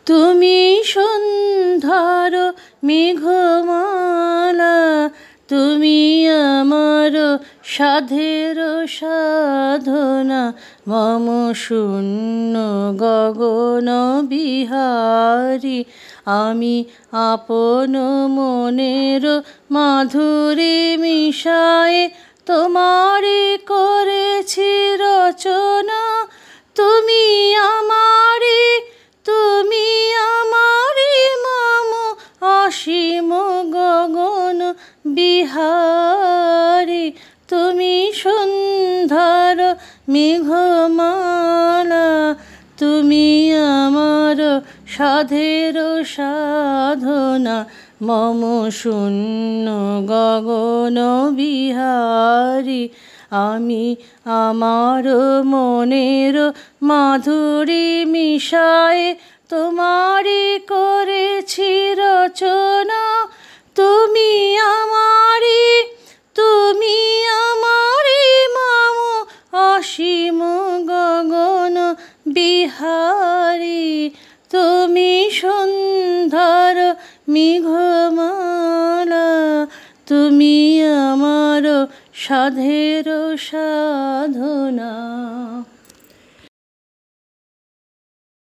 তুমি সন্ধ্যার মেঘমালা, তুমি আমার সাধের সাধনা। মম শূন্য গগন বিহারী, আমি আপন মনের মাধুরী মিশায়ে তোমারে করেছি রচনা। তুমি আমারে, তুমি আমারে মম অসীম গগন বিহারী। তুমি সন্ধ্যার মেঘমালা, তুমি আমার সাধের সাধনা। মম শূন্য গগন বিহারী, আমি আমার মনের মাধুরী মিশায়ে তোমারি করেছি রচনা। তুমি আমারি, তুমি আমারি মম অসীম গগন বিহারী। তুমি সন্ধ্যার মেঘমালা, তুমি আমার সাধের সাধনা।